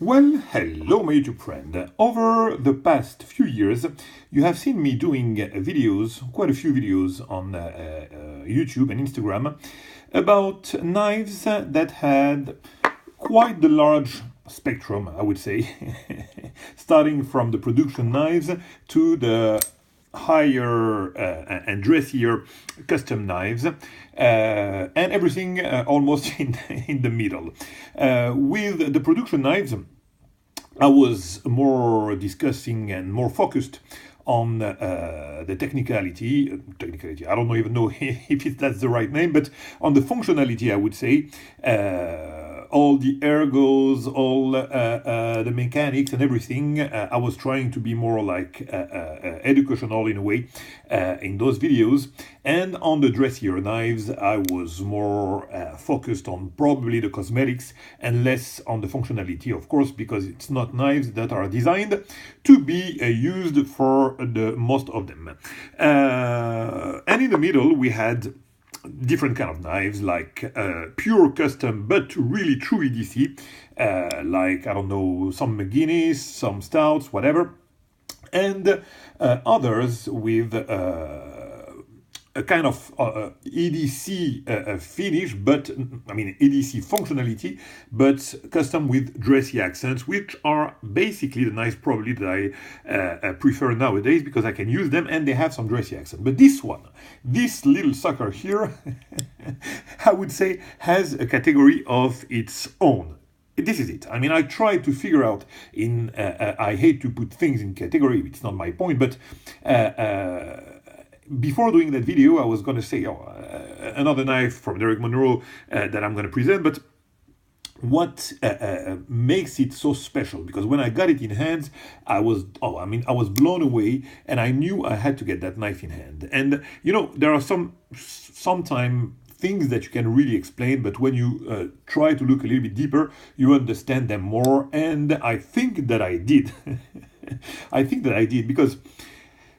Well, hello my YouTube friend. Over the past few years, you have seen me doing videos, quite a few videos on YouTube and Instagram about knives that had quite the large spectrum, I would say, starting from the production knives to the higher and dressier custom knives, and everything almost in the middle. With the production knives, I was more discussing and more focused on the technicality. I don't even know if that's the right name, but on the functionality, I would say. All the ergos, all the mechanics and everything. I was trying to be more like educational in a way in those videos. And on the dressier knives, I was more focused on probably the cosmetics and less on the functionality, of course, because it's not knives that are designed to be used for the most of them. And in the middle, we had different kind of knives, like pure custom but really true EDC, like, I don't know, some McGuinness, some Stouts, whatever, and others with a kind of EDC finish, but I mean EDC functionality, but custom with dressy accents, which are basically the knives probably that I prefer nowadays because I can use them and they have some dressy accent. But this one, this little sucker here, I would say has a category of its own. This is it. I mean, I try to figure out in, I hate to put things in category, it's not my point, but before doing that video, I was going to say another knife from DERYK MUNROE that I'm going to present, but what makes it so special, because when I got it in hands, I was blown away, and I knew I had to get that knife in hand. And you know, there are sometimes things that you can really explain, but when you try to look a little bit deeper, you understand them more, and I think that I did. I think that I did, because,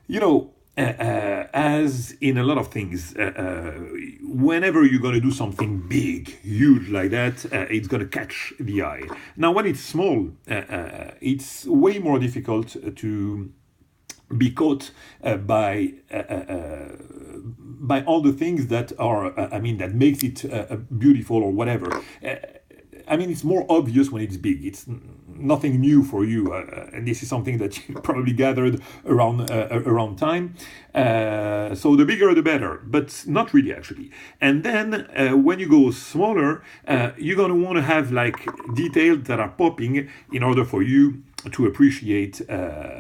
you know, as in a lot of things, whenever you're going to do something big, huge like that, it's going to catch the eye. Now, when it's small, it's way more difficult to be caught by all the things that are, that makes it beautiful or whatever. I mean, it's more obvious when it's big. It's nothing new for you, and this is something that you probably gathered around time. So the bigger, the better, but not really actually. And then when you go smaller, you're gonna want to have like details that are popping in order for you to appreciate the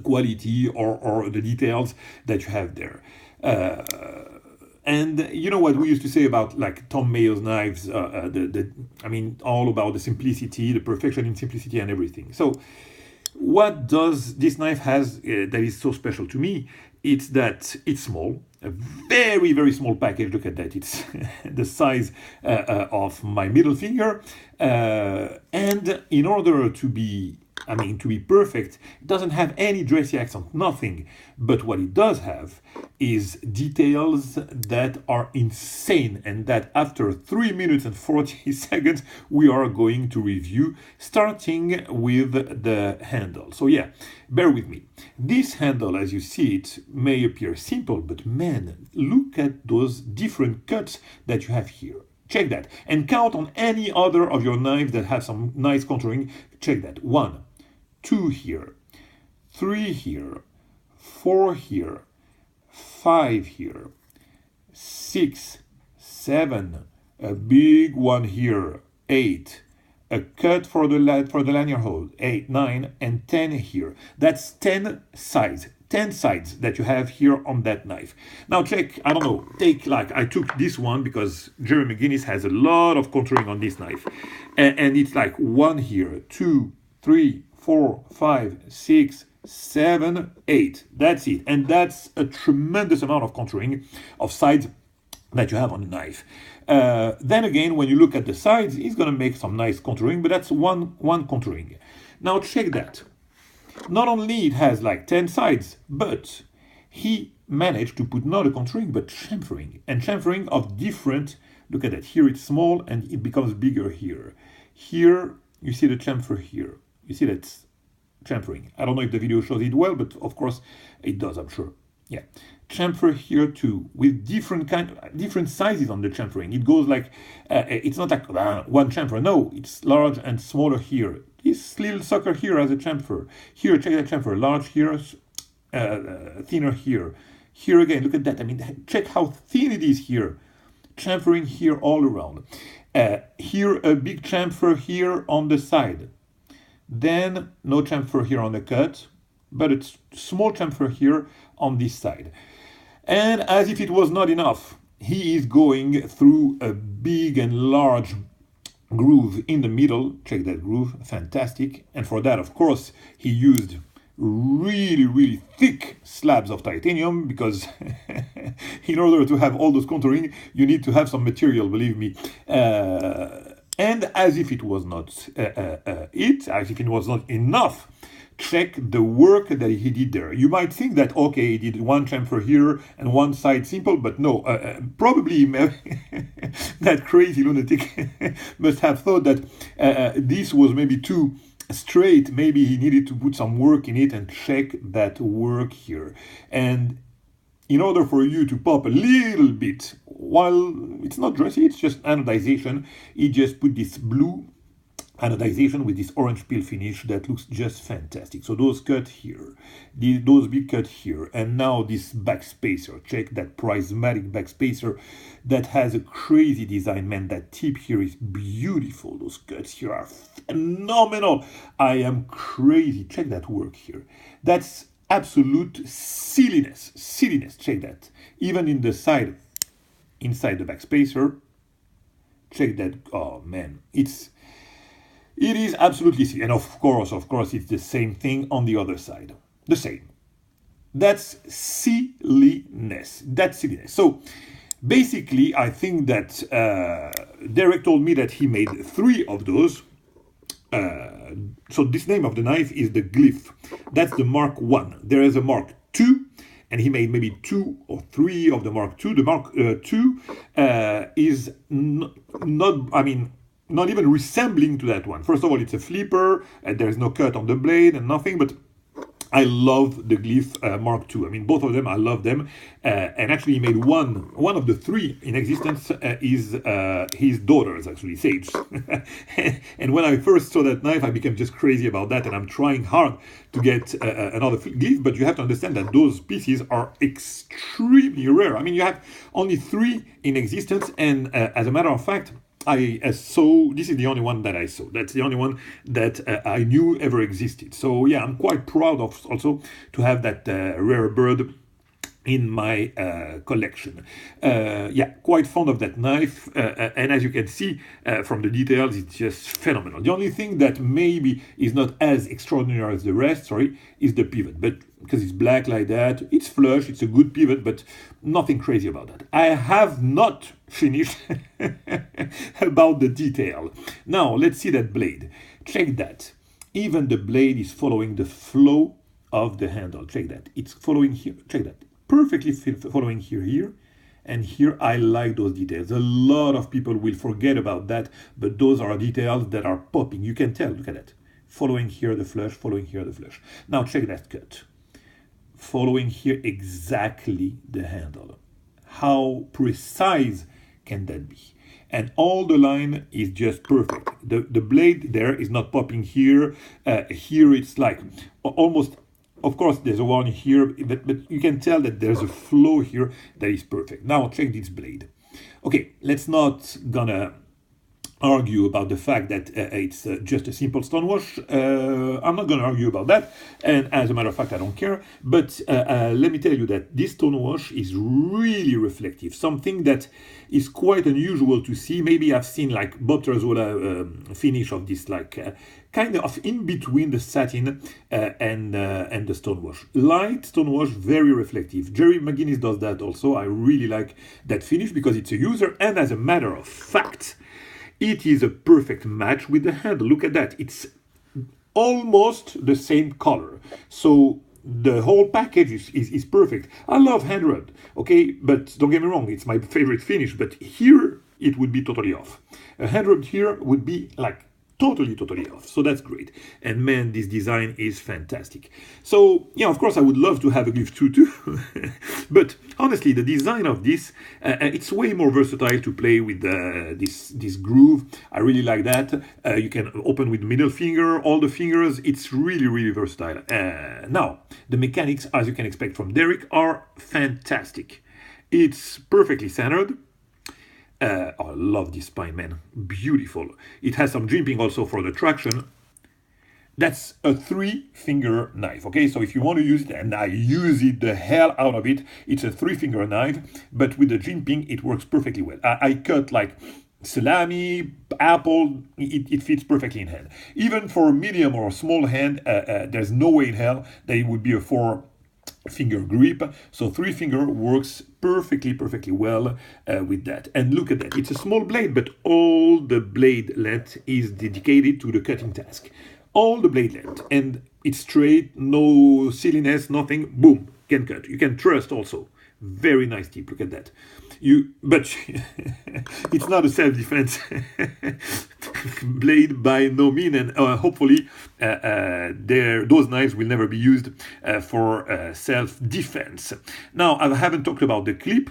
quality or the details that you have there. And you know what we used to say about like Tom Mayo's knives, all about the simplicity, the perfection in simplicity and everything. So what does this knife has that is so special to me? It's that it's small, a very, very small package. Look at that. It's the size of my middle finger. And in order to be perfect, it doesn't have any dressy accent, nothing. But what it does have is details that are insane, and that after 3 minutes and 40 seconds, we are going to review, starting with the handle. So yeah, bear with me. This handle, as you see it, may appear simple, but man, look at those different cuts that you have here. Check that. And count on any other of your knives that have some nice contouring. Check that. 1, 2 here, 3 here, 4 here, 5 here, 6, 7, a big one here, 8, a cut for the lanyard hole, 8, 9, and 10 here. That's 10 sides. 10 sides that you have here on that knife. Now check, I don't know, take like, I took this one because Jerry McGuinness has a lot of contouring on this knife. And it's like 1 here, 2, 3, 4, 5, 6, 7, 8. That's it. And that's a tremendous amount of contouring of sides that you have on the knife. Then again, when you look at the sides, it's going to make some nice contouring, but that's one contouring. Now check that. Not only it has like 10 sides, but he managed to put not a contouring, but chamfering, and chamfering of different Look at that. Here it's small and it becomes bigger here. Here, you see the chamfer here. You see that's chamfering. I don't know if the video shows it well, but of course it does, I'm sure. Yeah. Chamfer here too, with different sizes on the chamfering. It goes like, it's not like one chamfer. No, it's large and smaller here. This little sucker here has a chamfer. Here, check that chamfer. Large here, thinner here. Here again, look at that. I mean, check how thin it is here. Chamfering here all around. Here, a big chamfer here on the side. Then, no chamfer here on the cut, but a small chamfer here on this side. And as if it was not enough, he is going through a big and large groove in the middle. Check that groove, fantastic. And for that, of course, he used really thick slabs of titanium, because in order to have all those contouring, you need to have some material, believe me. And as if it was not as if it was not enough, check the work that he did there. You might think that, okay, he did one chamfer here and one side simple, but no, probably that crazy lunatic must have thought that this was maybe too straight. Maybe he needed to put some work in it, and check that work here. And in order for you to pop a little bit, while it's not dressy, it's just anodization, he just put this blue anodization with this orange peel finish that looks just fantastic. So those cut here, those big cut here, and now this backspacer. Check that prismatic backspacer that has a crazy design, man. That tip here is beautiful. Those cuts here are phenomenal. I am crazy. Check that work here. That's absolute silliness. Check that. Even in the side, inside the backspacer, check that. Oh man, it is absolutely silly. And of course, it's the same thing on the other side. The same. That's silliness. So basically, I think that DERYK told me that he made 3 of those. So this name of the knife is the Glyph. That's the Mark 1. There is a Mark 2, and he made maybe 2 or 3 of the Mark 2. The Mark 2 is not even resembling to that one. First of all, it's a flipper, and there's no cut on the blade and nothing, but I love the Glyph Mark II. I mean, both of them, I love them. And actually, he made one of the 3 in existence is his daughters, actually, Sage. And when I first saw that knife, I became just crazy about that, and I'm trying hard to get another Glyph, but you have to understand that those pieces are extremely rare. I mean, you have only 3 in existence, and as a matter of fact, this is the only one that I saw. That's the only one that I knew ever existed. So yeah, I'm quite proud of also to have that rare bird in my collection. Yeah, quite fond of that knife, and as you can see from the details, it's just phenomenal. The only thing that maybe is not as extraordinary as the rest, is the pivot, but because it's black like that, it's flush, it's a good pivot, but nothing crazy about that. I have not finished about the detail. Now, let's see that blade. Check that. Even the blade is following the flow of the handle. Check that. It's following here. Check that. Perfectly following here, and here. I like those details. A lot of people will forget about that, but those are details that are popping. You can tell. Look at that. Following here the flush, following here the flush. Now check that cut. Following here exactly the handle. How precise can that be? And all the line is just perfect. The blade there is not popping here. Here it's like almost. Of course, there's a one here, but you can tell that there's a flow here that is perfect. Now, check this blade. Okay, let's not gonna argue about the fact that it's just a simple stonewash. I'm not gonna argue about that, and as a matter of fact, I don't care. But let me tell you that this stonewash is really reflective, something that is quite unusual to see. Maybe I've seen like Bob Terzola finish of this, like kind of in between the satin and the stonewash. Light stonewash, very reflective. Jerry McGinnis does that also. I really like that finish because it's a user, and as a matter of fact, it is a perfect match with the handle. Look at that. It's almost the same color. So the whole package is perfect. I love hand rubbed, okay? But don't get me wrong, it's my favorite finish. But here, it would be totally off. 100 here would be like totally off. So that's great. And man, this design is fantastic. So yeah, of course I would love to have a Glyph 2 too. But honestly, the design of this, it's way more versatile to play with this groove. I really like that. You can open with middle finger, all the fingers. It's really versatile. Now, the mechanics, as you can expect from DERYK, are fantastic. It's perfectly centered. I love this spine, man. Beautiful. It has some jimping also for the traction. That's a 3-finger knife, okay? So if you want to use it, and I use it the hell out of it, it's a 3-finger knife, but with the jimping, it works perfectly well. I cut like salami, apple, it fits perfectly in hand. Even for medium or small hand, there's no way in hell that it would be a 4-finger grip. So 3-finger works perfectly well with that. And look at that, it's a small blade, but all the blade length is dedicated to the cutting task. All the blade length, and it's straight, no silliness, nothing. Boom, can cut. You can thrust also. Very nice tip. Look at that. But it's not a self-defense blade by no means, and hopefully those knives will never be used for self-defense. Now, I haven't talked about the clip.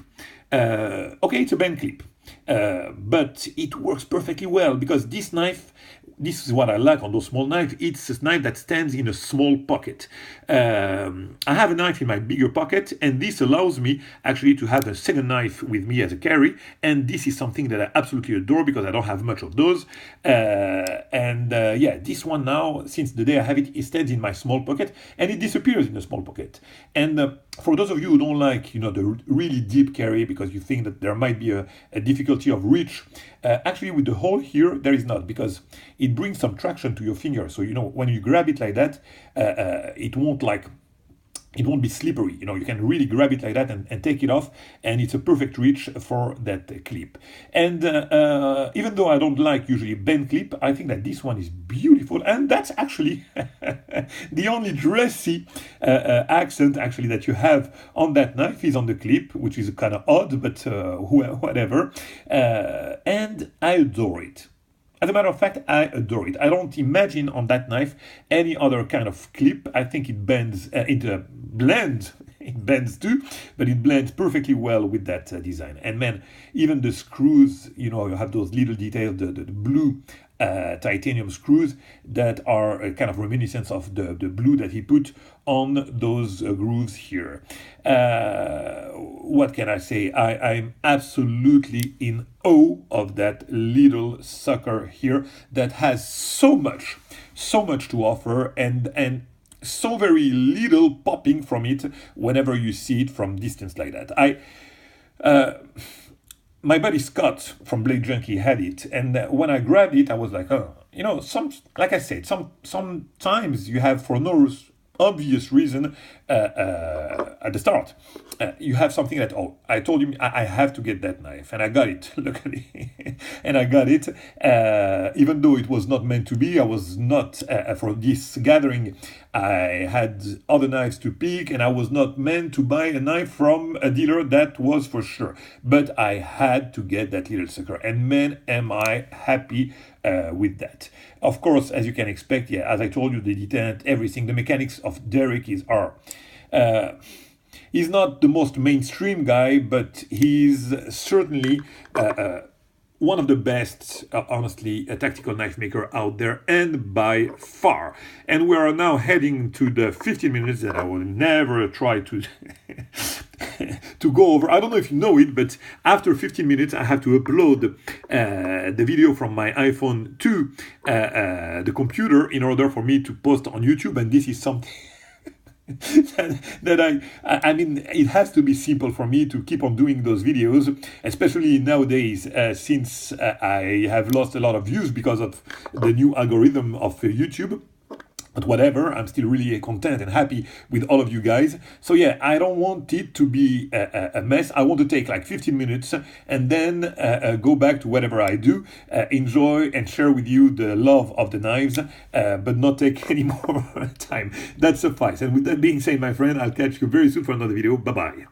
Okay, it's a bend clip, but it works perfectly well because this knife, this is what I like on those small knives. It's a knife that stands in a small pocket. I have a knife in my bigger pocket, and this allows me actually to have a second knife with me as a carry. And this is something that I absolutely adore because I don't have much of those. Yeah, this one now, since the day I have it, it stands in my small pocket and it disappears in the small pocket. And for those of you who don't like, the really deep carry because you think that there might be a difficulty of reach, actually with the hole here, there is not, because it brings some traction to your finger. So, when you grab it like that, it won't be slippery. You can really grab it like that and take it off, and it's a perfect reach for that clip. And even though I don't like usually bend clip, I think that this one is beautiful, and that's actually the only dressy accent actually that you have on that knife is on the clip, which is kind of odd, but whatever. And I adore it. As a matter of fact, I adore it. I don't imagine on that knife any other kind of clip. I think it bends, it bends too, but it blends perfectly well with that design. And man, even the screws, you have those little details, the blue titanium screws that are kind of reminiscent of the blue that he put on those grooves here. What can I say? I'm absolutely in awe of that little sucker here that has so much to offer, and so very little popping from it whenever you see it from distance like that. My buddy Scott from Blade Junkie had it, and when I grabbed it, I was like, like I said, sometimes you have, for no obvious reason, at the start, you have something that, I told him I have to get that knife, and I got it, luckily. And I got it, even though it was not meant to be. I was not, for this gathering, I had other knives to pick, and I was not meant to buy a knife from a dealer, that was for sure. But I had to get that little sucker, and man, am I happy with that. Of course, as you can expect, yeah, as I told you, the detent, everything, the mechanics of DERYK are... he's not the most mainstream guy, but he's certainly one of the best, honestly, a tactical knife maker out there, and by far. And we are now heading to the 15 minutes that I will never try to to go over. I don't know if you know it, but after 15 minutes, I have to upload the video from my iPhone to the computer in order for me to post on YouTube, and this is something that I mean, it has to be simple for me to keep on doing those videos, especially nowadays, since I have lost a lot of views because of the new algorithm of YouTube. But whatever, I'm still really content and happy with all of you guys. So yeah, I don't want it to be a mess. I want to take like 15 minutes and then go back to whatever I do, enjoy and share with you the love of the knives, but not take any more time. That suffices. And with that being said, my friend, I'll catch you very soon for another video. Bye-bye.